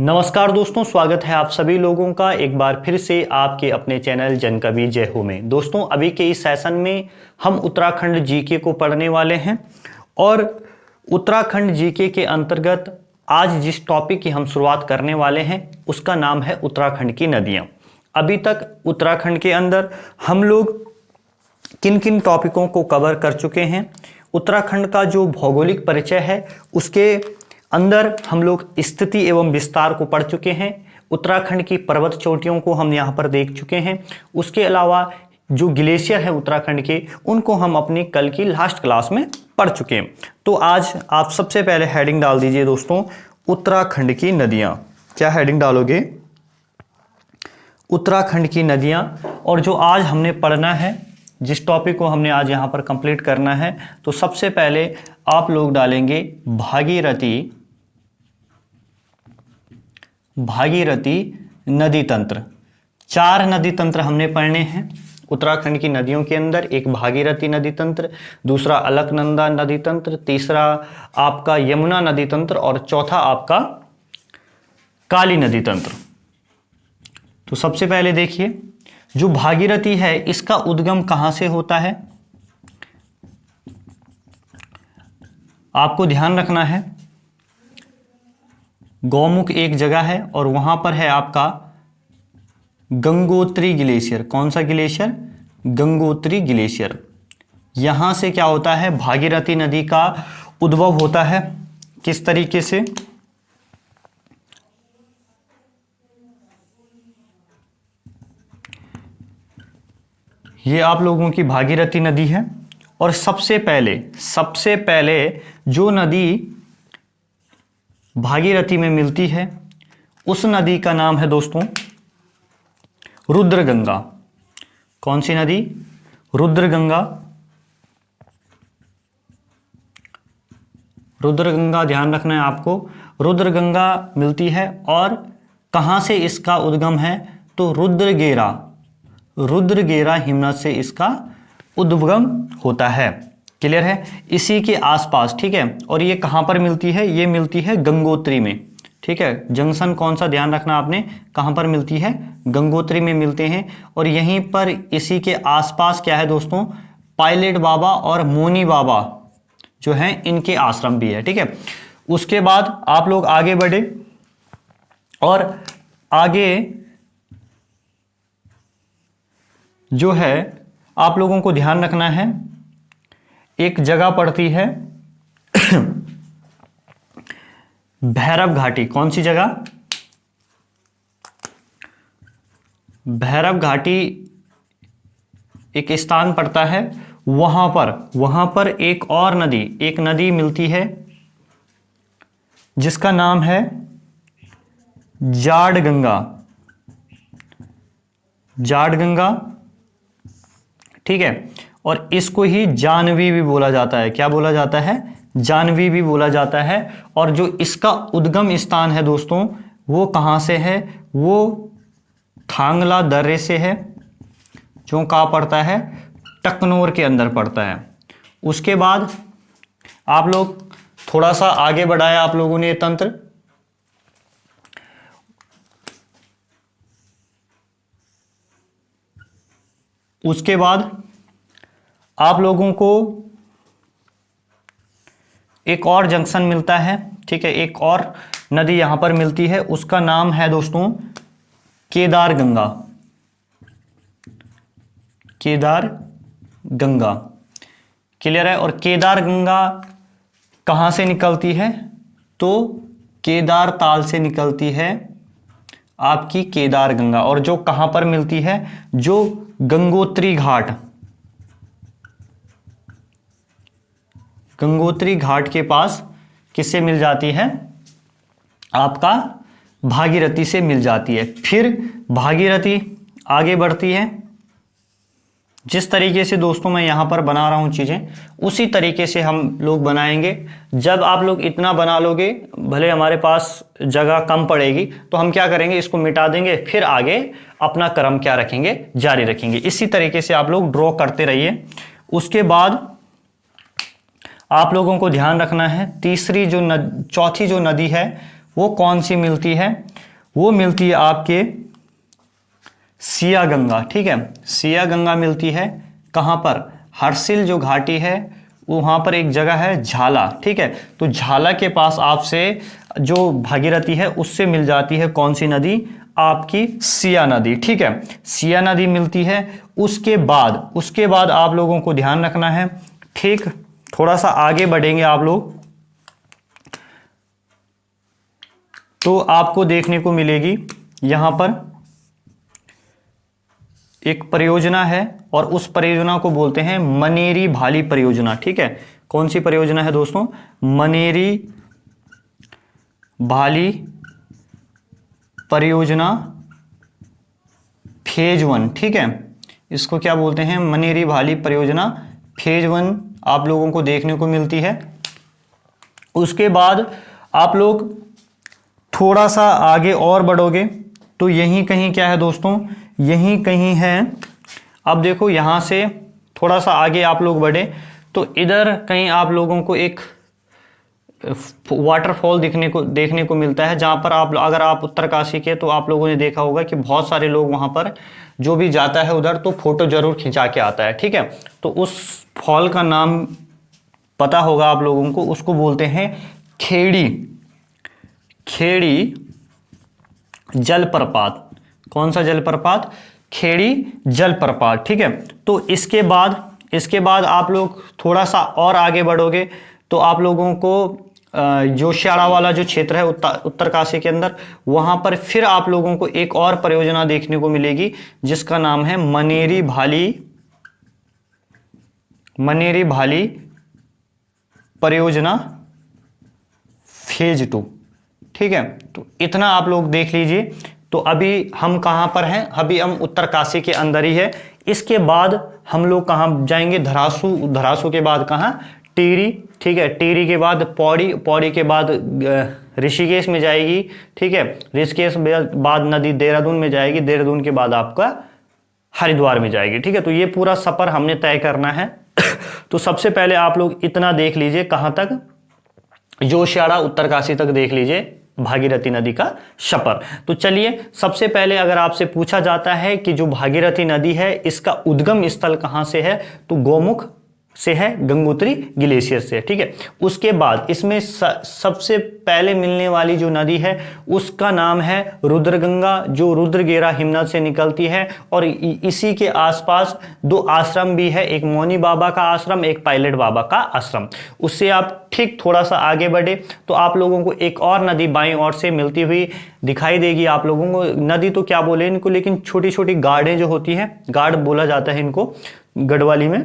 नमस्कार दोस्तों, स्वागत है आप सभी लोगों का एक बार फिर से आपके अपने चैनल जन कवि जय हो में। दोस्तों, अभी के इस सेशन में हम उत्तराखंड जीके को पढ़ने वाले हैं और उत्तराखंड जीके के अंतर्गत आज जिस टॉपिक की हम शुरुआत करने वाले हैं उसका नाम है उत्तराखंड की नदियाँ। अभी तक उत्तराखंड के अंदर हम लोग किन किन टॉपिकों को कवर कर चुके हैं, उत्तराखंड का जो भौगोलिक परिचय है उसके अंदर हम लोग स्थिति एवं विस्तार को पढ़ चुके हैं, उत्तराखंड की पर्वत चोटियों को हम यहाँ पर देख चुके हैं। उसके अलावा जो ग्लेशियर है उत्तराखंड के, उनको हम अपनी कल की लास्ट क्लास में पढ़ चुके हैं। तो आज आप सबसे पहले हेडिंग डाल दीजिए दोस्तों, उत्तराखंड की नदियाँ। क्या हेडिंग डालोगे? उत्तराखंड की नदियाँ। और जो आज हमने पढ़ना है, जिस टॉपिक को हमने आज यहाँ पर कंप्लीट करना है, तो सबसे पहले आप लोग डालेंगे भागीरथी नदी तंत्र। 4 नदी तंत्र हमने पढ़ने हैं उत्तराखंड की नदियों के अंदर। एक भागीरथी नदी तंत्र, दूसरा अलकनंदा नदी तंत्र, तीसरा आपका यमुना नदी तंत्र और चौथा आपका काली नदी तंत्र। तो सबसे पहले देखिए, जो भागीरथी है इसका उद्गम कहां से होता है, आपको ध्यान रखना है। गौमुख एक जगह है और वहां पर है आपका गंगोत्री ग्लेशियर। कौन सा ग्लेशियर? गंगोत्री ग्लेशियर। यहां से क्या होता है, भागीरथी नदी का उद्भव होता है। किस तरीके से? ये आप लोगों की भागीरथी नदी है और सबसे पहले जो नदी भागीरथी में मिलती है उस नदी का नाम है दोस्तों रुद्रगंगा। कौन सी नदी? रुद्रगंगा। रुद्रगंगा ध्यान रखना है आपको। रुद्रगंगा मिलती है और कहां से इसका उद्गम है? तो रुद्रगेरा हिमनद से इसका उद्गम होता है। क्लियर है? इसी के आसपास, ठीक है। और ये कहां पर मिलती है? ये मिलती है गंगोत्री में, ठीक है। जंक्शन कौन सा ध्यान रखना आपने, कहां पर मिलती है? गंगोत्री में मिलते हैं। और यहीं पर इसी के आसपास क्या है दोस्तों, पायलट बाबा और मोनी बाबा जो हैं इनके आश्रम भी है, ठीक है। उसके बाद आप लोग आगे बढ़े और आगे जो है आप लोगों को ध्यान रखना है, एक जगह पड़ती है भैरव घाटी। कौन सी जगह? भैरव घाटी एक स्थान पड़ता है। वहां पर एक और नदी मिलती है जिसका नाम है जाड़गंगा, ठीक है। और इसको ही जानवी भी बोला जाता है। क्या बोला जाता है? जानवी भी बोला जाता है। और जो इसका उद्गम स्थान है दोस्तों, वो कहां से है? वो थांगला दर्रे से है, जो कहां पड़ता है? टकनौर के अंदर पड़ता है। उसके बाद आप लोग थोड़ा सा आगे बढ़ाया आप लोगों ने ये तंत्र। उसके बाद आप लोगों को एक और जंक्शन मिलता है, ठीक है। एक और नदी यहां पर मिलती है, उसका नाम है दोस्तों केदारगंगा। क्लियर है? और केदारगंगा कहां से निकलती है? तो केदार ताल से निकलती है आपकी केदारगंगा। और जो कहां पर मिलती है? जो गंगोत्री घाट के पास किससे मिल जाती है? आपका भागीरथी से मिल जाती है। फिर भागीरथी आगे बढ़ती है। जिस तरीके से दोस्तों मैं यहां पर बना रहा हूं चीजें, उसी तरीके से हम लोग बनाएंगे। जब आप लोग इतना बना लोगे, भले हमारे पास जगह कम पड़ेगी, तो हम क्या करेंगे, इसको मिटा देंगे, फिर आगे अपना क्रम क्या रखेंगे, जारी रखेंगे। इसी तरीके से आप लोग ड्रॉ करते रहिए। उसके बाद आप लोगों को ध्यान रखना है, चौथी जो नदी है वो कौन सी मिलती है? वो मिलती है आपके सिया गंगा। ठीक है, सिया गंगा मिलती है कहाँ पर, हर्सिल जो घाटी है वहाँ पर एक जगह है झाला। ठीक है, तो झाला के पास आपसे जो भागीरथी है उससे मिल जाती है कौन सी नदी, आपकी सिया नदी। ठीक है, सिया नदी मिलती है। उसके बाद आप लोगों को ध्यान रखना है, ठीक, थोड़ा सा आगे बढ़ेंगे आप लोग तो आपको देखने को मिलेगी यहां पर एक परियोजना है और उस परियोजना को बोलते हैं मनेरी भाली परियोजना। ठीक है, कौन सी परियोजना है दोस्तों, मनेरी भाली परियोजना फेज 1। ठीक है, इसको क्या बोलते हैं, मनेरी भाली परियोजना फेज 1 आप लोगों को देखने को मिलती है। उसके बाद आप लोग थोड़ा सा आगे और बढ़ोगे तो यहीं कहीं क्या है दोस्तों, यहीं कहीं है। अब देखो यहां से थोड़ा सा आगे आप लोग बढ़े तो इधर कहीं आप लोगों को एक वाटरफॉल देखने को मिलता है, जहां पर आप अगर आप उत्तरकाशी के तो आप लोगों ने देखा होगा कि बहुत सारे लोग वहां पर जो भी जाता है उधर तो फोटो जरूर खिंचा के आता है। ठीक है, तो उस फॉल का नाम पता होगा आप लोगों को, उसको बोलते हैं खेड़ी जलप्रपात। कौन सा जलप्रपात, खेड़ी जलप्रपात। ठीक है, तो इसके बाद आप लोग थोड़ा सा और आगे बढ़ोगे तो आप लोगों को जोशियाड़ा वाला जो क्षेत्र है उत्तरकाशी के अंदर, वहां पर फिर आप लोगों को एक और परियोजना देखने को मिलेगी जिसका नाम है मनेरी भाली परियोजना फेज 2। ठीक है, तो इतना आप लोग देख लीजिए। तो अभी हम कहां पर हैं, अभी हम उत्तरकाशी के अंदर ही है। इसके बाद हम लोग कहां जाएंगे, धरासू के बाद कहां, टिहरी। ठीक है, टिहरी के बाद पौड़ी के बाद ऋषिकेश में जाएगी। ठीक है, ऋषिकेश बाद नदी देहरादून में जाएगी, देहरादून के बाद आपका हरिद्वार में जाएगी। ठीक है, तो ये पूरा सफर हमने तय करना है। तो सबसे पहले आप लोग इतना देख लीजिए, कहां तक, जोशियाड़ा उत्तरकाशी तक देख लीजिए भागीरथी नदी का सफर। तो चलिए, सबसे पहले अगर आपसे पूछा जाता है कि जो भागीरथी नदी है इसका उद्गम स्थल कहां से है, तो गोमुख से है, गंगोत्री ग्लेशियर से। ठीक है, उसके बाद इसमें सबसे पहले मिलने वाली जो नदी है उसका नाम है रुद्रगंगा, जो रुद्रगेरा हिमनद से निकलती है। और इसी के आसपास दो आश्रम भी है, एक मौनी बाबा का आश्रम, एक पायलट बाबा का आश्रम। उससे आप ठीक थोड़ा सा आगे बढ़े तो आप लोगों को एक और नदी बाईं ओर से मिलती हुई दिखाई देगी। आप लोगों को नदी तो क्या बोले इनको, लेकिन छोटी छोटी गाड़ें जो होती हैं, गाड़ बोला जाता है इनको गढ़वाली में।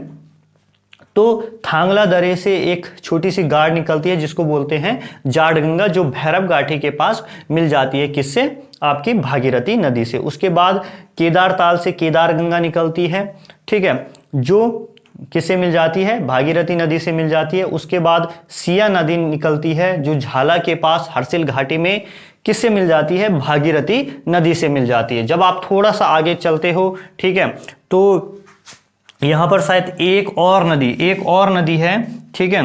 तो थांगला दरे से एक छोटी सी गाड़ निकलती है जिसको बोलते हैं जाड़ गंगा, जो भैरव घाटी के पास मिल जाती है, किससे, आपकी भागीरथी नदी से। उसके बाद केदार ताल से केदार गंगा निकलती है। ठीक है, जो किससे मिल जाती है, भागीरथी नदी से मिल जाती है। उसके बाद सिया नदी निकलती है जो झाला के पास हर्सिल घाटी में, किससे मिल जाती है, भागीरथी नदी से मिल जाती है। जब आप थोड़ा सा आगे चलते हो, ठीक है, तो यहां पर शायद एक और नदी है। ठीक है,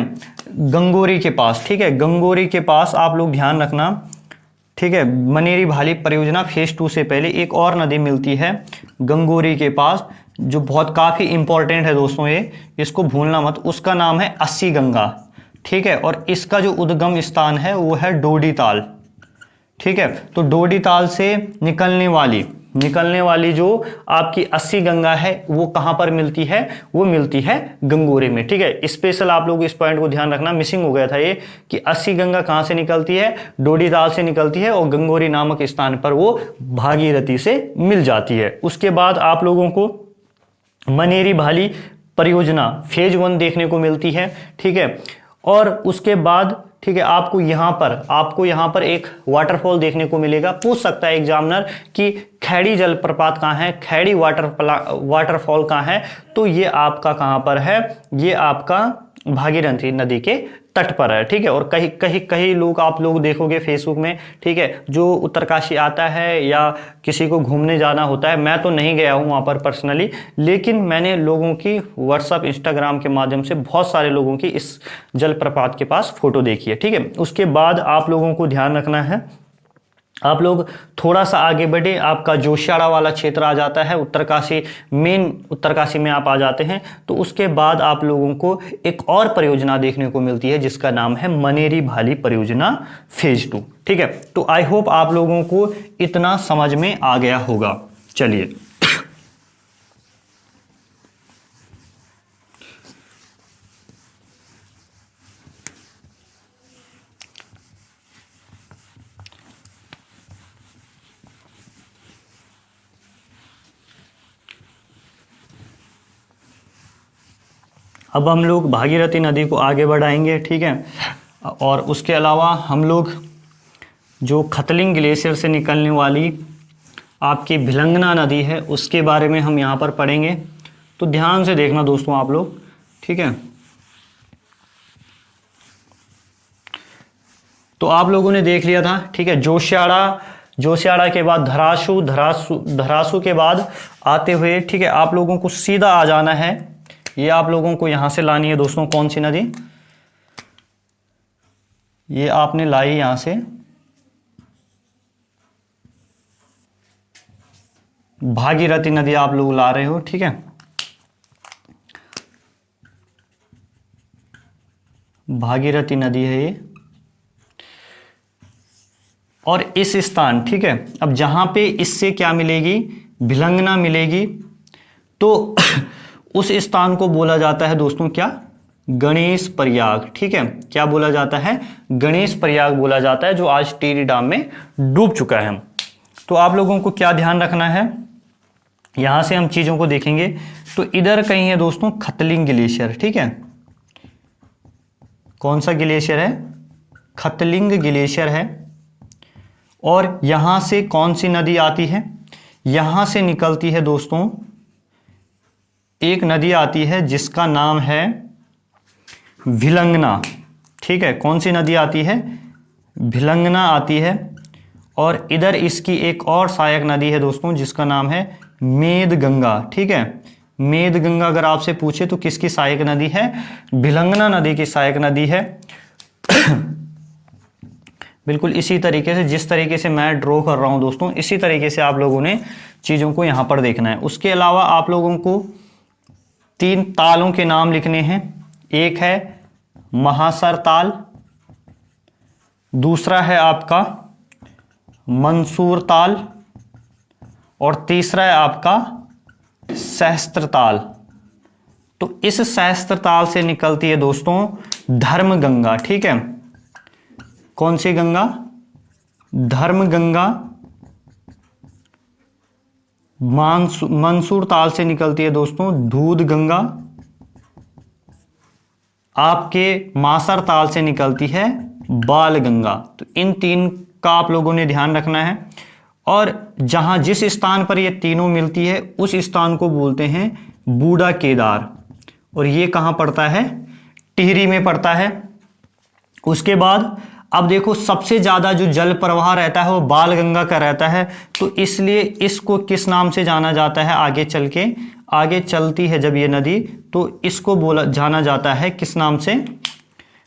गंगोरी के पास। ठीक है, गंगोरी के पास आप लोग ध्यान रखना। ठीक है, मनेरी भाली परियोजना फेज 2 से पहले एक और नदी मिलती है गंगोरी के पास, जो बहुत काफी इंपॉर्टेंट है दोस्तों, ये इसको भूलना मत। उसका नाम है अस्सी गंगा। ठीक है, और इसका जो उद्गम स्थान है वो है डोडी ताल। ठीक है, तो डोडी ताल से निकलने वाली जो आपकी अस्सी गंगा है वो कहां पर मिलती है, वो मिलती है गंगोरी में। ठीक है, स्पेशल आप लोग इस पॉइंट को ध्यान रखना, मिसिंग हो गया था ये, कि अस्सी गंगा कहां से निकलती है, डोडी ताल से निकलती है और गंगोरी नामक स्थान पर वो भागीरथी से मिल जाती है। उसके बाद आप लोगों को मनेरी भाली परियोजना फेज 1 देखने को मिलती है। ठीक है, और उसके बाद ठीक है, आपको यहाँ पर एक वाटरफॉल देखने को मिलेगा। पूछ सकता है एग्जामिनर कि खैड़ी जलप्रपात कहाँ है, खैड़ी वाटरफॉल कहाँ है, तो ये आपका कहाँ पर है, ये आपका भागीरथी नदी के तट पर है। ठीक है, और कई लोग आप लोग देखोगे फेसबुक में, ठीक है, जो उत्तरकाशी आता है या किसी को घूमने जाना होता है, मैं तो नहीं गया हूं वहां पर पर्सनली, लेकिन मैंने लोगों की व्हाट्सएप इंस्टाग्राम के माध्यम से बहुत सारे लोगों की इस जलप्रपात के पास फोटो देखी है। ठीक है, उसके बाद आप लोगों को ध्यान रखना है, आप लोग थोड़ा सा आगे बढ़े, आपका जोशियाड़ा वाला क्षेत्र आ जाता है, उत्तरकाशी, मेन उत्तरकाशी में आप आ जाते हैं, तो उसके बाद आप लोगों को एक और परियोजना देखने को मिलती है जिसका नाम है मनेरी भाली परियोजना फेज 2। ठीक है, तो आई होप आप लोगों को इतना समझ में आ गया होगा। चलिए अब हम लोग भागीरथी नदी को आगे बढ़ाएंगे। ठीक है, और उसके अलावा हम लोग जो खतलिंग ग्लेशियर से निकलने वाली आपकी भिलंगना नदी है उसके बारे में हम यहाँ पर पढ़ेंगे, तो ध्यान से देखना दोस्तों आप लोग। ठीक है, तो आप लोगों ने देख लिया था। ठीक है, जोशियाड़ा के बाद धरासू के बाद आते हुए, ठीक है, आप लोगों को सीधा आ जाना है, ये आप लोगों को यहां से लानी है दोस्तों। कौन सी नदी? ये आपने लाई यहां से भागीरथी नदी आप लोग ला रहे हो। ठीक है, भागीरथी नदी है ये, और इस स्थान, ठीक है, अब जहां पे इससे क्या मिलेगी, भिलंगना मिलेगी, तो उस स्थान को बोला जाता है दोस्तों क्या, गणेश प्रयाग। ठीक है, क्या बोला जाता है, गणेश प्रयाग बोला जाता है, जो आज टिहरी डैम में डूब चुका है। तो आप लोगों को क्या ध्यान रखना है, यहां से हम चीजों को देखेंगे, तो इधर कहीं है दोस्तों खतलिंग ग्लेशियर। ठीक है, कौन सा ग्लेशियर है, खतलिंग ग्लेशियर है, और यहां से कौन सी नदी आती है, यहां से निकलती है दोस्तों एक नदी आती है जिसका नाम है भिलंगना। ठीक है, कौन सी नदी आती है, भिलंगना आती है, और इधर इसकी एक और सहायक नदी है दोस्तों जिसका नाम है मेदगंगा। ठीक है, मेदगंगा अगर आपसे पूछे तो किसकी सहायक नदी है, भिलंगना नदी की सहायक नदी है। बिल्कुल इसी तरीके से, जिस तरीके से मैं ड्रॉ कर रहा हूं दोस्तों, इसी तरीके से आप लोगों ने चीजों को यहां पर देखना है। उसके अलावा आप लोगों को 3 तालों के नाम लिखने हैं। एक है महासर ताल, दूसरा है आपका मंसूर ताल, और तीसरा है आपका सहस्त्र ताल। तो इस सहस्त्र ताल से निकलती है दोस्तों धर्म गंगा। ठीक है, कौन सी गंगा, धर्म गंगा। मंसूर ताल से निकलती है दोस्तों दूध गंगा। आपके मासर ताल से निकलती है बाल गंगा। तो इन 3 का आप लोगों ने ध्यान रखना है, और जहां जिस स्थान पर ये तीनों मिलती है उस स्थान को बोलते हैं बूढ़ा केदार, और ये कहां पड़ता है, टिहरी में पड़ता है। उसके बाद अब देखो सबसे ज्यादा जो जल प्रवाह रहता है वो बाल गंगा का रहता है, तो इसलिए इसको किस नाम से जाना जाता है, आगे चल के, आगे चलती है जब ये नदी, तो इसको बोला जाना जाता है किस नाम से,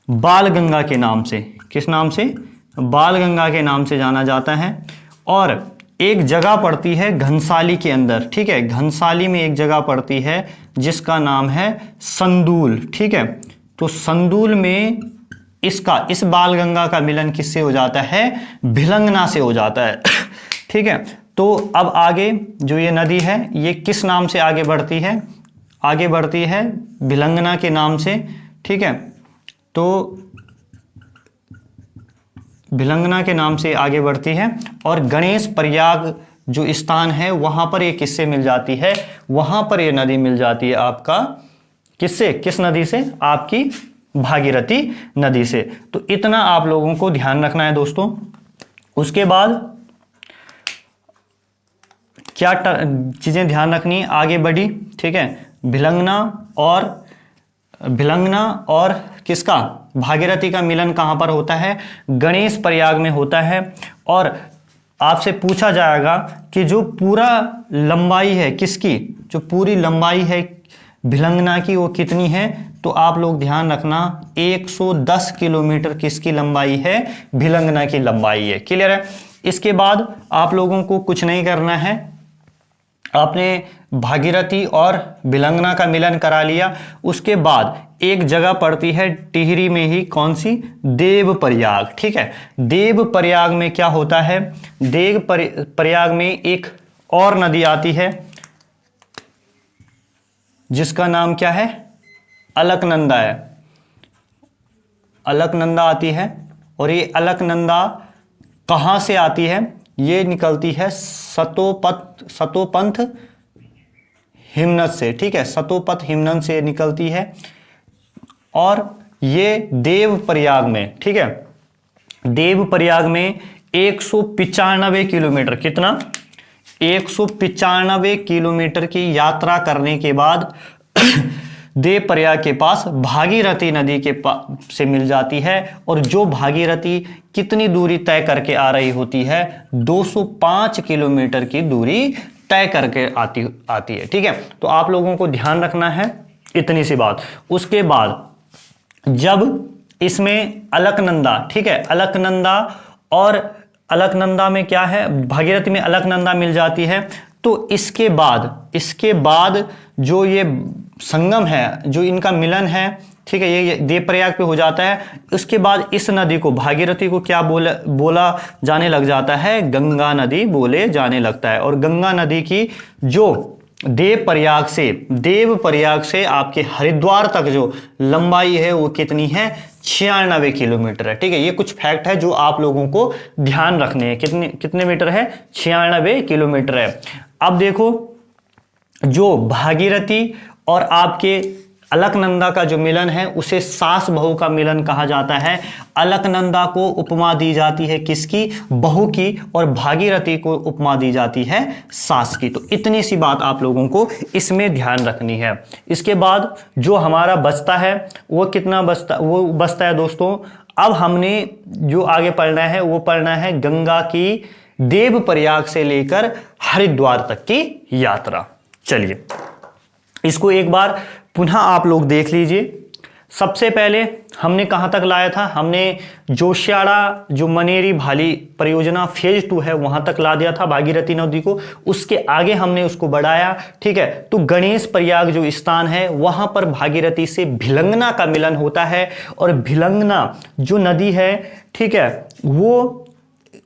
बाल गंगा के नाम से। किस नाम से, बाल गंगा के नाम से जाना जाता है। और एक जगह पड़ती है घनसाली के अंदर। ठीक है, घनसाली में एक जगह पड़ती है जिसका नाम है संदूल। ठीक है, तो संदूल में इस बाल गंगा का मिलन किससे हो जाता है, भिलंगना से हो जाता है। ठीक है, तो अब आगे जो ये नदी है ये किस नाम से आगे बढ़ती है, आगे बढ़ती है भिलंगना के नाम से। ठीक है, तो भिलंगना के नाम से आगे बढ़ती है, और गणेश प्रयाग जो स्थान है वहां पर ये किससे मिल जाती है, वहां पर ये नदी मिल जाती है आपका किससे, किस नदी से, आपकी भागीरथी नदी से। तो इतना आप लोगों को ध्यान रखना है दोस्तों। उसके बाद क्या चीजें ध्यान रखनी है, आगे बढ़ी। ठीक है, भिलंगना और किसका, भागीरथी का मिलन कहां पर होता है, गणेश प्रयाग में होता है। और आपसे पूछा जाएगा कि जो पूरा लंबाई है किसकी, जो पूरी लंबाई है भिलंगना की वो कितनी है, तो आप लोग ध्यान रखना 110 किलोमीटर किसकी लंबाई है, भिलंगना की लंबाई है। क्लियर है, इसके बाद आप लोगों को कुछ नहीं करना है, आपने भागीरथी और भिलंगना का मिलन करा लिया। उसके बाद एक जगह पड़ती है टिहरी में ही, कौन सी, देवप्रयाग। ठीक है, देवप्रयाग में क्या होता है, देवप्रयाग में एक और नदी आती है जिसका नाम क्या है, अलकनंदा है। अलकनंदा आती है, और ये अलकनंदा कहां से आती है, ये निकलती है सतोपंथ हिमनद से। ठीक है, सतोपंथ हिमनद से निकलती है, और ये देवप्रयाग में, ठीक है, देवप्रयाग में 195 किलोमीटर, कितना, 195 किलोमीटर की यात्रा करने के बाद देवप्रयाग के पास भागीरथी नदी के से मिल जाती है। और जो भागीरथी कितनी दूरी तय करके आ रही होती है, 205 किलोमीटर की दूरी तय करके आती है। ठीक है, तो आप लोगों को ध्यान रखना है इतनी सी बात। उसके बाद जब इसमें अलकनंदा, ठीक है, अलकनंदा, और अलकनंदा में क्या है, भागीरथी में अलकनंदा मिल जाती है, तो इसके बाद जो ये संगम है, जो इनका मिलन है, ठीक है, ये देवप्रयाग पे हो जाता है। उसके बाद इस नदी को, भागीरथी को क्या बोला जाने लग जाता है, गंगा नदी बोले जाने लगता है। और गंगा नदी की जो देवप्रयाग से आपके हरिद्वार तक जो लंबाई है वो कितनी है, 96 किलोमीटर है। ठीक है, ये कुछ फैक्ट है जो आप लोगों को ध्यान रखने हैं। कितने मीटर है, 96 किलोमीटर है। अब देखो, जो भागीरथी और आपके अलकनंदा का जो मिलन है उसे सास बहू का मिलन कहा जाता है। अलकनंदा को उपमा दी जाती है किसकी, बहू की, और भागीरथी को उपमा दी जाती है सास की। तो इतनी सी बात आप लोगों को इसमें ध्यान रखनी है। इसके बाद जो हमारा बचता है वो कितना बचता है दोस्तों, अब हमने जो आगे पढ़ना है वो पढ़ना है गंगा की देवप्रयाग से लेकर हरिद्वार तक की यात्रा। चलिए इसको एक बार पुनः आप लोग देख लीजिए। सबसे पहले हमने कहां तक लाया था, हमने जोशियाड़ा जो मनेरी भाली परियोजना फेज 2 है वहां तक ला दिया था भागीरथी नदी को। उसके आगे हमने उसको बढ़ाया, ठीक है, तो गणेश प्रयाग जो स्थान है वहां पर भागीरथी से भिलंगना का मिलन होता है। और भिलंगना जो नदी है, ठीक है, वो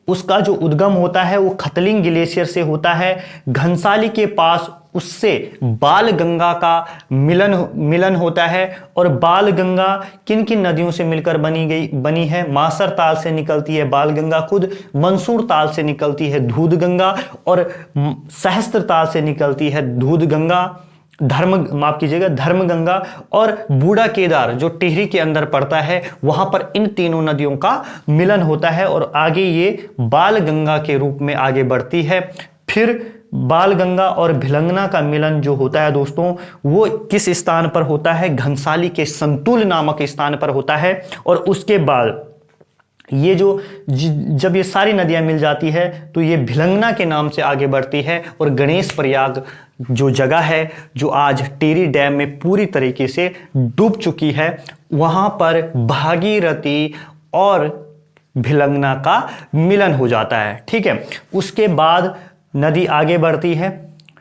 उसका जो उद्गम होता है वो खतलिंग ग्लेशियर से होता है। घनसाली के पास उससे बाल गंगा का मिलन होता है। और बाल गंगा किन किन नदियों से मिलकर बनी है, मासर ताल से निकलती है बाल गंगा खुद, मंसूर ताल से निकलती है दूध गंगा, और सहस्त्र ताल से निकलती है दूध गंगा, धर्म गंगा, और बूढ़ा केदार जो टिहरी के अंदर पड़ता है वहां पर इन तीनों नदियों का मिलन होता है। और आगे ये बाल गंगा के रूप में आगे बढ़ती है। फिर बाल गंगा और भिलंगना का मिलन जो होता है दोस्तों वो किस स्थान पर होता है, घनसाली के संतुल नामक स्थान पर होता है। और उसके बाद ये जब ये सारी नदियां मिल जाती है तो ये भिलंगना के नाम से आगे बढ़ती है। और गणेश प्रयाग जो जगह है जो आज टिहरी डैम में पूरी तरीके से डूब चुकी है, वहां पर भागीरथी और भिलंगना का मिलन हो जाता है। ठीक है, उसके बाद नदी आगे बढ़ती है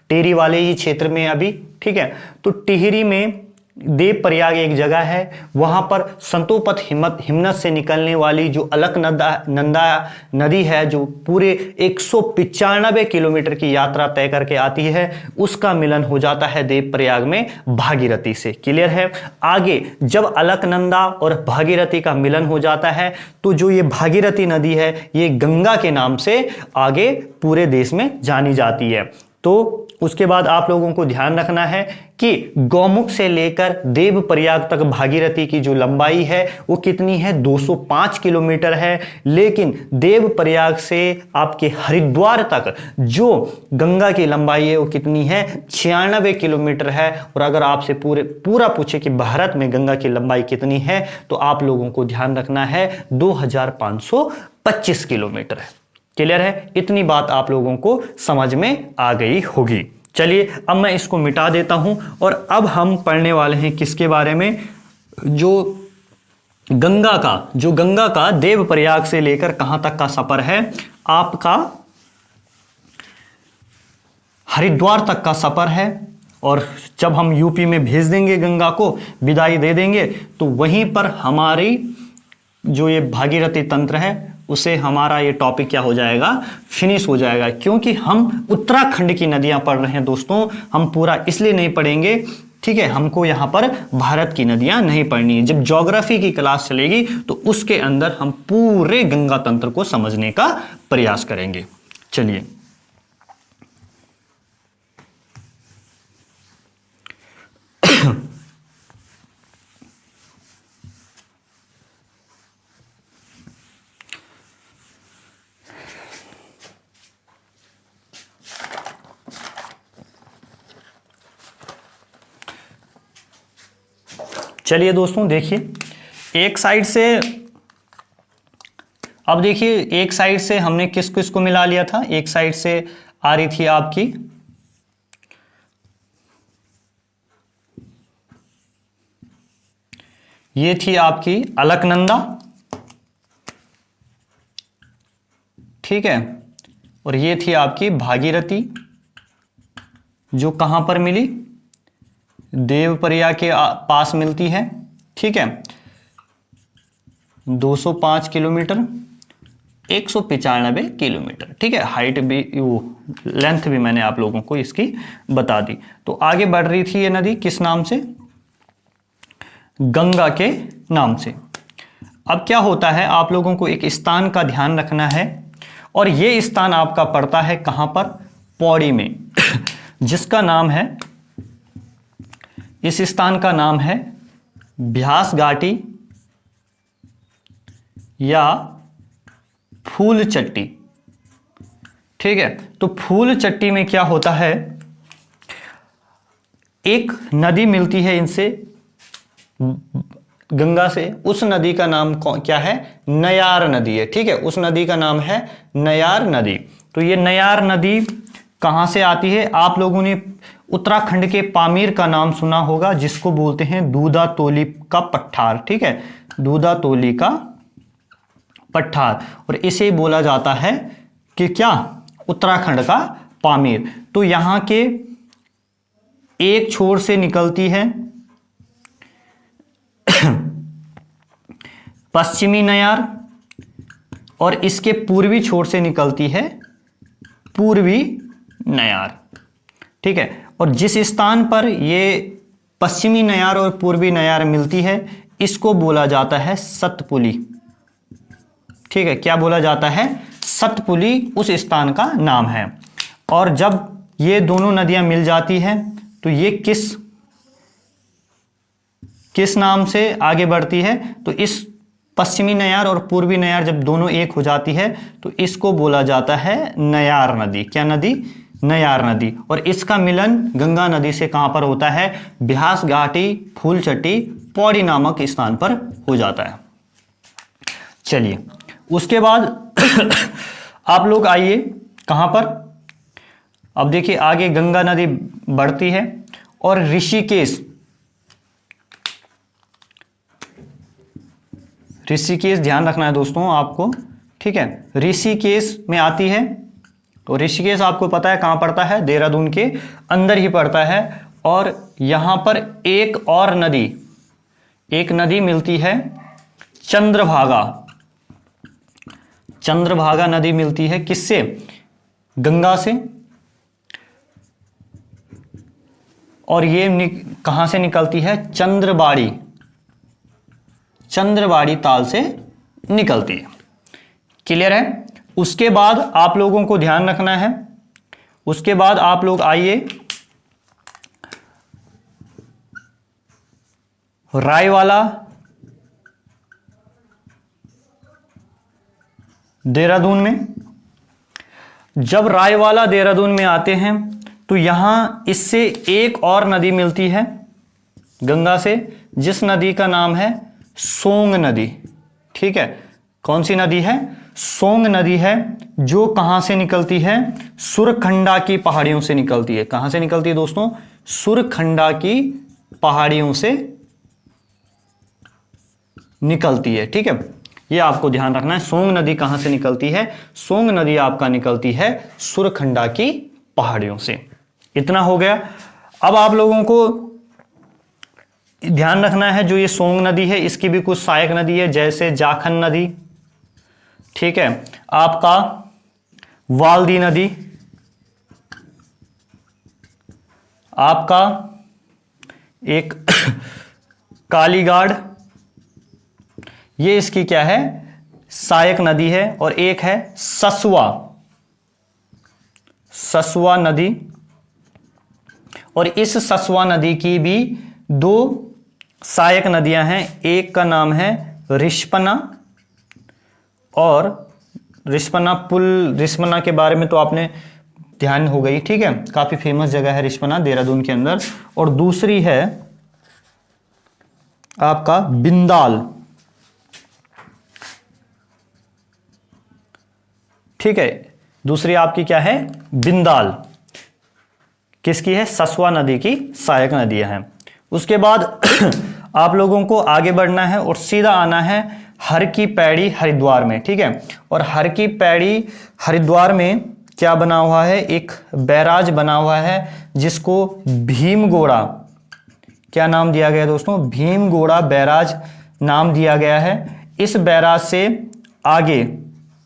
टिहरी वाले ही क्षेत्र में अभी, ठीक है, तो टिहरी में देवप्रयाग एक जगह है, वहां पर संतोपंथ हिमनद से निकलने वाली जो अलकनंदा नदी है जो पूरे 195 किलोमीटर की यात्रा तय करके आती है, उसका मिलन हो जाता है देवप्रयाग में भागीरथी से। क्लियर है। आगे जब अलकनंदा और भागीरथी का मिलन हो जाता है तो जो ये भागीरथी नदी है ये गंगा के नाम से आगे पूरे देश में जानी जाती है। तो उसके बाद आप लोगों को ध्यान रखना है कि गौमुख से लेकर देवप्रयाग तक भागीरथी की जो लंबाई है वो कितनी है, 205 किलोमीटर है। लेकिन देवप्रयाग से आपके हरिद्वार तक जो गंगा की लंबाई है वो कितनी है, 96 किलोमीटर है। और अगर आपसे पूरा पूछे कि भारत में गंगा की लंबाई कितनी है तो आप लोगों को ध्यान रखना है 2525 किलोमीटर है। क्लियर है। इतनी बात आप लोगों को समझ में आ गई होगी। चलिए अब मैं इसको मिटा देता हूं और अब हम पढ़ने वाले हैं किसके बारे में, जो गंगा का देवप्रयाग से लेकर कहां तक का सफर है आपका हरिद्वार तक का सफर है, और जब हम यूपी में भेज देंगे गंगा को, विदाई दे देंगे, तो वहीं पर हमारी जो ये भागीरथी तंत्र है उसे हमारा ये टॉपिक क्या हो जाएगा, फिनिश हो जाएगा। क्योंकि हम उत्तराखंड की नदियां पढ़ रहे हैं दोस्तों, हम पूरा इसलिए नहीं पढ़ेंगे, ठीक है, हमको यहां पर भारत की नदियां नहीं पढ़नी है। जब ज्योग्राफी की क्लास चलेगी तो उसके अंदर हम पूरे गंगा तंत्र को समझने का प्रयास करेंगे। चलिए, चलिए दोस्तों, देखिए एक साइड से, अब देखिए एक साइड से हमने किस किस को मिला लिया था। एक साइड से आ रही थी आपकी ये थी आपकी अलकनंदा, ठीक है, और ये थी आपकी भागीरथी, जो कहां पर मिली, देवप्रयाग के पास मिलती है, ठीक है, 205 किलोमीटर, 195 किलोमीटर, ठीक है, हाइट भी, वो लेंथ भी मैंने आप लोगों को इसकी बता दी। तो आगे बढ़ रही थी ये नदी किस नाम से, गंगा के नाम से। अब क्या होता है, आप लोगों को एक स्थान का ध्यान रखना है, और ये स्थान आपका पड़ता है कहां पर, पौड़ी में, जिसका नाम है, इस स्थान का नाम है ब्यास घाटी या फूल चट्टी, ठीक है। तो फूल चट्टी में क्या होता है, एक नदी मिलती है इनसे, गंगा से, उस नदी का नाम क्या है, नयार नदी है, ठीक है, उस नदी का नाम है नयार नदी। तो ये नयार नदी कहां से आती है, आप लोगों ने उत्तराखंड के पामीर का नाम सुना होगा, जिसको बोलते हैं दूधा तोली का पठार, ठीक है, दूधा तोली का पठार, और इसे बोला जाता है कि क्या, उत्तराखंड का पामीर। तो यहां के एक छोर से निकलती है पश्चिमी नयार, और इसके पूर्वी छोर से निकलती है पूर्वी नयार, ठीक है। और जिस स्थान पर ये पश्चिमी नयार और पूर्वी नयार मिलती है, इसको बोला जाता है सतपुली, ठीक है, क्या बोला जाता है, सतपुली उस स्थान का नाम है। और जब ये दोनों नदियां मिल जाती हैं तो ये किस नाम से आगे बढ़ती है, तो इस पश्चिमी नयार और पूर्वी नयार जब दोनों एक हो जाती है तो इसको बोला जाता है नयार नदी। क्या नदी, नयार नदी। और इसका मिलन गंगा नदी से कहां पर होता है, ब्यास घाटी, फूलचट्टी, पौड़ी नामक स्थान पर हो जाता है। चलिए, उसके बाद आप लोग आइए कहां पर, अब देखिए आगे गंगा नदी बढ़ती है और ऋषिकेश ध्यान रखना है दोस्तों आपको, ठीक है, ऋषिकेश में आती है। और ऋषिकेश आपको पता है कहां पड़ता है, देहरादून के अंदर ही पड़ता है। और यहां पर एक और नदी मिलती है, चंद्रभागा नदी मिलती है, किससे, गंगा से। और ये कहां से निकलती है, चंद्रबाड़ी ताल से निकलती है। क्लियर है। उसके बाद आप लोगों को ध्यान रखना है, उसके बाद आप लोग आइए रायवाला, देहरादून में। जब रायवाला देहरादून में आते हैं तो यहां इससे एक और नदी मिलती है गंगा से, जिस नदी का नाम है सोंग नदी, ठीक है। कौन सी नदी है, सोंग नदी है, जो कहां से निकलती है, सुरखंडा की पहाड़ियों से निकलती है। कहां से निकलती है दोस्तों, सुरखंडा की पहाड़ियों से निकलती है, ठीक है। ये आपको ध्यान रखना है। सोंग नदी कहां से निकलती है? सोंग नदी आपका निकलती है सुरखंडा की पहाड़ियों से। इतना हो गया। अब आप लोगों को ध्यान रखना है, जो ये सोंग नदी है इसकी भी कुछ सहायक नदी है, जैसे जाखन नदी, ठीक है, आपका वाल्दी नदी, आपका एक कालीगाड़, ये इसकी क्या है? सहायक नदी है। और एक है ससुआ नदी। और इस ससुआ नदी की भी दो सहायक नदियां हैं। एक का नाम है रिस्पना, और रिस्पना के बारे में तो आपने ध्यान हो गई, ठीक है, काफी फेमस जगह है रिस्पना देहरादून के अंदर। और दूसरी है आपका बिंदाल, ठीक है, दूसरी आपकी क्या है? बिंदाल। किसकी है? ससुआ नदी की सहायक नदियां हैं। उसके बाद आप लोगों को आगे बढ़ना है और सीधा आना है हर की पैड़ी हरिद्वार में, ठीक है। और हर की पैड़ी हरिद्वार में क्या बना हुआ है? एक बैराज बना हुआ है जिसको भीमगोड़ा, क्या नाम दिया गया दोस्तों? भीमगोड़ा बैराज नाम दिया गया है। इस बैराज से आगे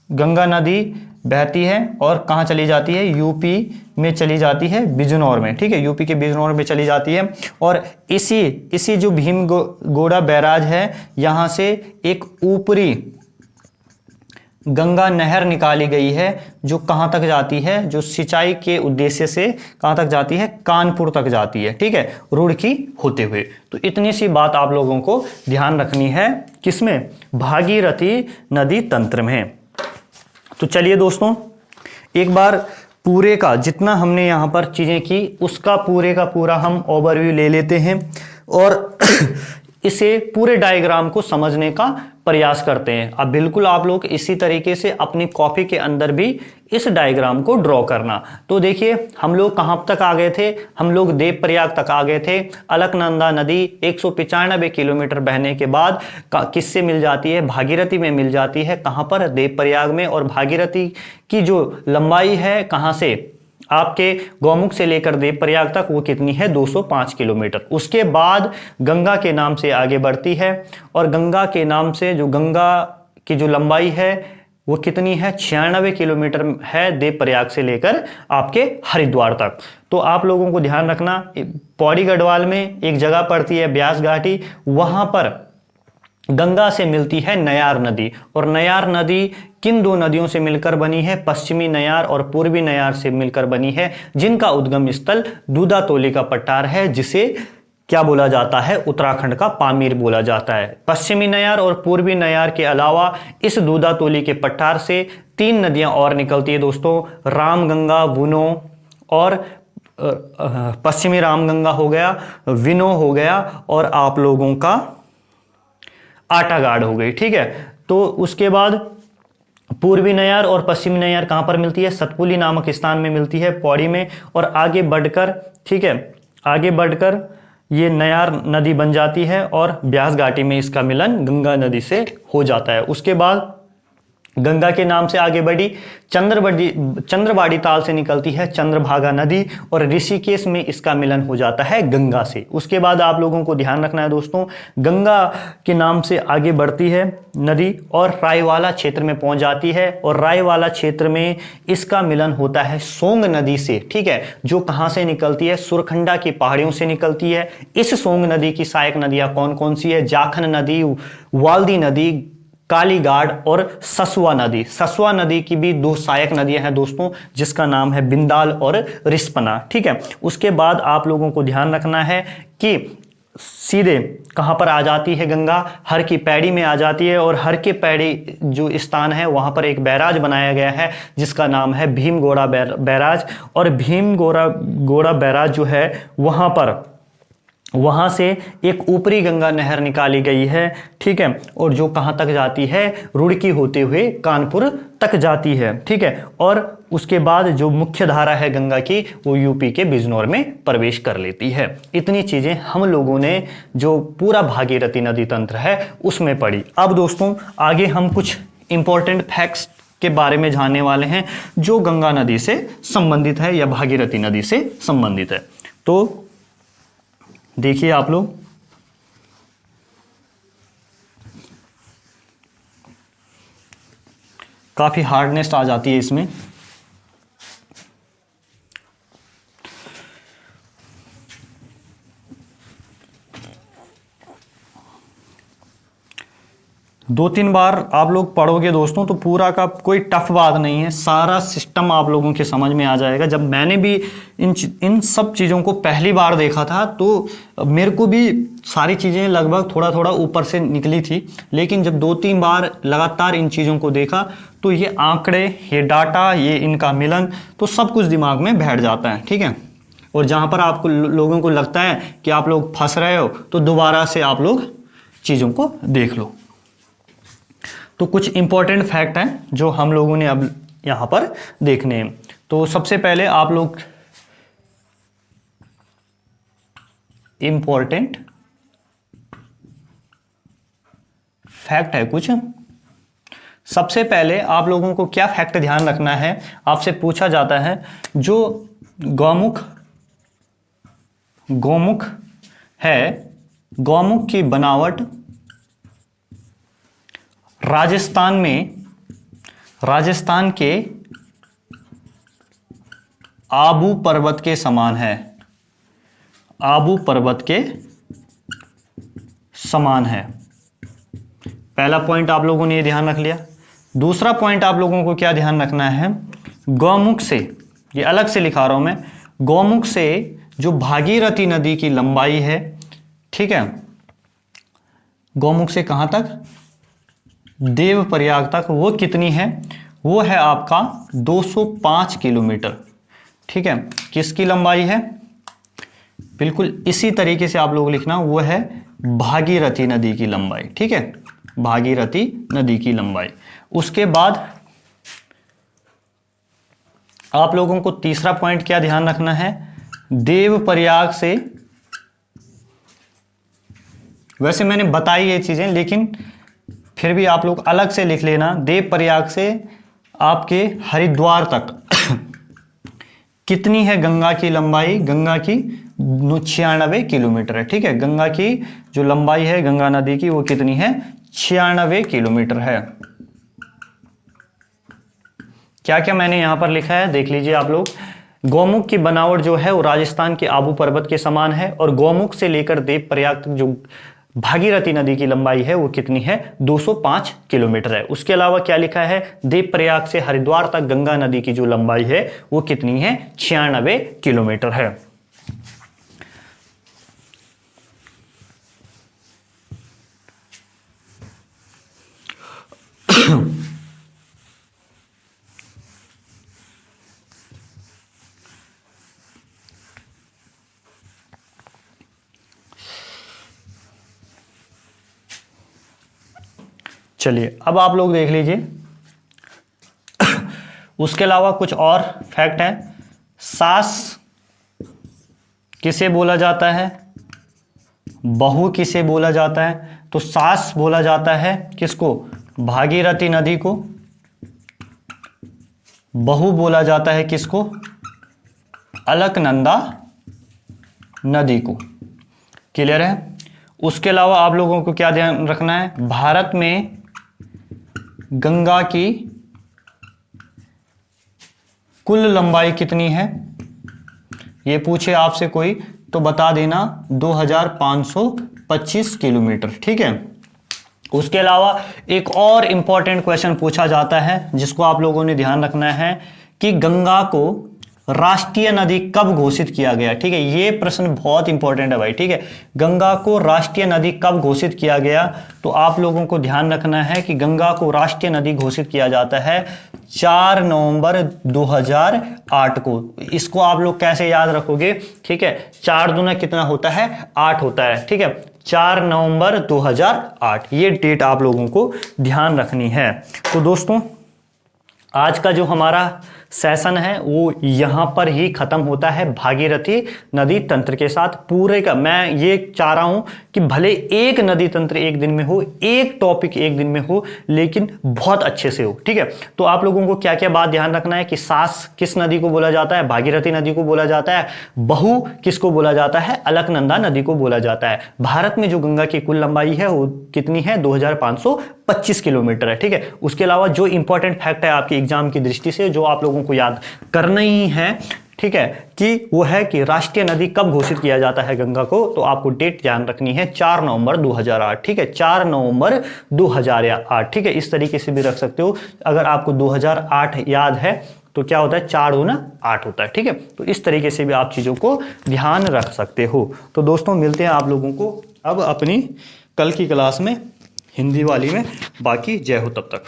गंगा नदी बहती है और कहां चली जाती है? यूपी में चली जाती है, बिजनौर में, ठीक है, यूपी के बिजनौर में चली जाती है। और इसी जो भीमगोड़ा बैराज है, यहां से एक ऊपरी गंगा नहर निकाली गई है, जो कहां तक जाती है? जो सिंचाई के उद्देश्य से कहां तक जाती है? कानपुर तक जाती है, ठीक है, रुड़की होते हुए। तो इतनी सी बात आप लोगों को ध्यान रखनी है, किसमें? भागीरथी नदी तंत्र में। तो चलिए दोस्तों, एक बार पूरे का जितना हमने यहां पर चीजें की उसका पूरे का पूरा हम ओवरव्यू ले लेते हैं और इसे पूरे डायग्राम को समझने का प्रयास करते हैं। अब बिल्कुल आप लोग इसी तरीके से अपनी कॉपी के अंदर भी इस डायग्राम को ड्रॉ करना। तो देखिए हम लोग कहां तक आ गए थे? हम लोग देवप्रयाग तक आ गए थे। अलकनंदा नदी 195 किलोमीटर बहने के बाद किससे मिल जाती है? भागीरथी में मिल जाती है। कहां पर? देवप्रयाग में। और भागीरथी की जो लंबाई है कहां से? आपके गौमुख से लेकर देवप्रयाग तक, वो कितनी है? 205 किलोमीटर। उसके बाद गंगा के नाम से आगे बढ़ती है और गंगा के नाम से जो गंगा की जो लंबाई है वो कितनी है? 96 किलोमीटर है, देवप्रयाग से लेकर आपके हरिद्वार तक। तो आप लोगों को ध्यान रखना, पौड़ी गढ़वाल में एक जगह पड़ती है ब्यास घाटी, वहां पर गंगा से मिलती है नयार नदी। और नयार नदी किन दो नदियों से मिलकर बनी है? पश्चिमी नयार और पूर्वी नयार से मिलकर बनी है, जिनका उद्गम स्थल दूधातोली का पठार है, जिसे क्या बोला जाता है? उत्तराखंड का पामीर बोला जाता है। पश्चिमी नयार और पूर्वी नयार के अलावा इस दूधातोली के पठार से 3 नदियां और निकलती है दोस्तों, रामगंगा, वुनो और पश्चिमी रामगंगा हो गया, विनो हो गया, और आप लोगों का आटागाड़ हो गई, ठीक है। तो उसके बाद पूर्वी नयार और पश्चिमी नयार कहां पर मिलती है? सतपुली नामक स्थान में मिलती है, पौड़ी में। और आगे बढ़कर, ठीक है, आगे बढ़कर ये नयार नदी बन जाती है और ब्यास घाटी में इसका मिलन गंगा नदी से हो जाता है। उसके बाद गंगा के नाम से आगे बढ़ी, चंद्रवाड़ी ताल से निकलती है चंद्रभागा नदी और ऋषिकेश में इसका मिलन हो जाता है गंगा से। उसके बाद आप लोगों को ध्यान रखना है दोस्तों, गंगा के नाम से आगे बढ़ती है नदी और रायवाला क्षेत्र में पहुंच जाती है, और रायवाला क्षेत्र में इसका मिलन होता है सोंग नदी से, ठीक है, जो कहां से निकलती है? सुरखंडा की पहाड़ियों से निकलती है। इस सोंग नदी की सहायक नदियां कौन कौन सी है? जाखन नदी, वाल्दी नदी, कालीगाड़ और ससुआ नदी। ससुआ नदी की भी 2 सहायक नदियां हैं दोस्तों, जिसका नाम है बिंदाल और रिस्पना, ठीक है। उसके बाद आप लोगों को ध्यान रखना है कि सीधे कहां पर आ जाती है गंगा? हर की पैड़ी में आ जाती है, और हर के पैड़ी जो स्थान है वहां पर एक बैराज बनाया गया है जिसका नाम है भीमगोड़ा बैराज। और भीमगोड़ा बैराज जो है वहां से एक ऊपरी गंगा नहर निकाली गई है, ठीक है, और जो कहां तक जाती है? रुड़की होते हुए कानपुर तक जाती है, ठीक है। और उसके बाद जो मुख्य धारा है गंगा की वो यूपी के बिजनौर में प्रवेश कर लेती है। इतनी चीजें हम लोगों ने जो पूरा भागीरथी नदी तंत्र है उसमें पढ़ी। अब दोस्तों आगे हम कुछ इंपॉर्टेंट फैक्ट्स के बारे में जानने वाले हैं जो गंगा नदी से संबंधित है या भागीरथी नदी से संबंधित है। तो देखिए आप लोग, काफी हार्डनेस आ जाती है इसमें। दो तीन बार आप लोग पढ़ोगे दोस्तों तो पूरा का कोई टफ बात नहीं है, सारा सिस्टम आप लोगों के समझ में आ जाएगा। जब मैंने भी इन सब चीज़ों को पहली बार देखा था तो मेरे को भी सारी चीज़ें लगभग थोड़ा थोड़ा ऊपर से निकली थी, लेकिन जब दो तीन बार लगातार इन चीज़ों को देखा तो ये आंकड़े, ये डाटा, ये इनका मिलन, तो सब कुछ दिमाग में बैठ जाता है। ठीक है, और जहाँ पर आपको लोगों को लगता है कि आप लोग फंस रहे हो तो दोबारा से आप लोग चीज़ों को देख लो। तो कुछ इंपॉर्टेंट फैक्ट हैं जो हम लोगों ने अब यहाँ पर देखने हैं। तो सबसे पहले आप लोग इंपॉर्टेंट फैक्ट है कुछ। सबसे पहले आप लोगों को क्या फैक्ट ध्यान रखना है, आपसे पूछा जाता है जो गौमुख है, गौमुख की बनावट राजस्थान के आबू पर्वत के समान है। आबू पर्वत के समान है। पहला पॉइंट आप लोगों ने ये ध्यान रख लिया। दूसरा पॉइंट आप लोगों को क्या ध्यान रखना है, गौमुख से, ये अलग से लिखा रहा हूं मैं, गौमुख से जो भागीरथी नदी की लंबाई है, ठीक है, गौमुख से कहां तक, देवप्रयाग तक, वो कितनी है, वो है आपका 205 किलोमीटर। ठीक है, किसकी लंबाई है, बिल्कुल इसी तरीके से आप लोग लिखना, वो है भागीरथी नदी की लंबाई। ठीक है, भागीरथी नदी की लंबाई। उसके बाद आप लोगों को तीसरा पॉइंट क्या ध्यान रखना है, देवप्रयाग से, वैसे मैंने बताई ये चीजें लेकिन फिर भी आप लोग अलग से लिख लेना, देवप्रयाग से आपके हरिद्वार तक कितनी है गंगा की लंबाई, गंगा की 96 किलोमीटर है। ठीक है, गंगा की जो लंबाई है गंगा नदी की वो कितनी है, 96 किलोमीटर है। क्या क्या मैंने यहां पर लिखा है देख लीजिए आप लोग। गौमुख की बनावट जो है वो राजस्थान के आबू पर्वत के समान है, और गौमुख से लेकर देवप्रयाग तक जो भागीरथी नदी की लंबाई है वो कितनी है, 205 किलोमीटर है। उसके अलावा क्या लिखा है, देवप्रयाग से हरिद्वार तक गंगा नदी की जो लंबाई है वो कितनी है, 96 किलोमीटर है। चलिए अब आप लोग देख लीजिए उसके अलावा कुछ और फैक्ट है। सास किसे बोला जाता है, बहू किसे बोला जाता है, तो सास बोला जाता है किसको, भागीरथी नदी को। बहू बोला जाता है किसको, अलकनंदा नदी को। क्लियर है। उसके अलावा आप लोगों को क्या ध्यान रखना है, भारत में गंगा की कुल लंबाई कितनी है, ये पूछे आपसे कोई तो बता देना 2525 किलोमीटर। ठीक है। उसके अलावा एक और इंपॉर्टेंट क्वेश्चन पूछा जाता है जिसको आप लोगों ने ध्यान रखना है कि गंगा को राष्ट्रीय नदी कब घोषित किया गया। ठीक है, ये प्रश्न बहुत इंपॉर्टेंट है भाई। ठीक है, गंगा को राष्ट्रीय नदी कब घोषित किया गया, तो आप लोगों को ध्यान रखना है कि गंगा को राष्ट्रीय नदी घोषित किया जाता है 4 नवंबर 2008 को। इसको आप लोग कैसे याद रखोगे, ठीक है, 4 दूना कितना होता है, 8 होता है। ठीक है, 4 नवंबर 2008 ये डेट आप लोगों को ध्यान रखनी है। तो दोस्तों आज का जो हमारा सेशन है वो यहाँ पर ही खत्म होता है भागीरथी नदी तंत्र के साथ। पूरे का मैं ये चाह रहा हूं कि भले एक नदी तंत्र एक दिन में हो, एक टॉपिक एक दिन में हो, लेकिन बहुत अच्छे से हो, ठीक है। तो आप लोगों को क्या क्या बात ध्यान रखना है कि सास किस नदी को बोला जाता है, भागीरथी नदी को बोला जाता है, बहू किसको बोला जाता है, अलकनंदा नदी को बोला जाता है। भारत में जो गंगा की कुल लंबाई है वो कितनी है, 2525 किलोमीटर है, ठीक है। उसके अलावा जो इंपॉर्टेंट फैक्ट है आपके एग्जाम की दृष्टि से जो आप लोगों को याद करना ही है, ठीक है, कि वो है कि राष्ट्रीय नदी कब घोषित किया जाता है गंगा को, तो आपको डेट ध्यान रखनी है 4 नवंबर 2008, ठीक है, 4 नवंबर 2008, ठीक है। इस तरीके से भी रख सकते हो। अगर आपको 2008 याद है तो क्या होता है, 4 दूना 8 होता है, ठीक है। तो इस तरीके से भी आप चीजों को ध्यान रख सकते हो। तो दोस्तों मिलते हैं आप लोगों को अब अपनी कल की क्लास में, हिंदी वाली में। बाकी जय हो तब तक।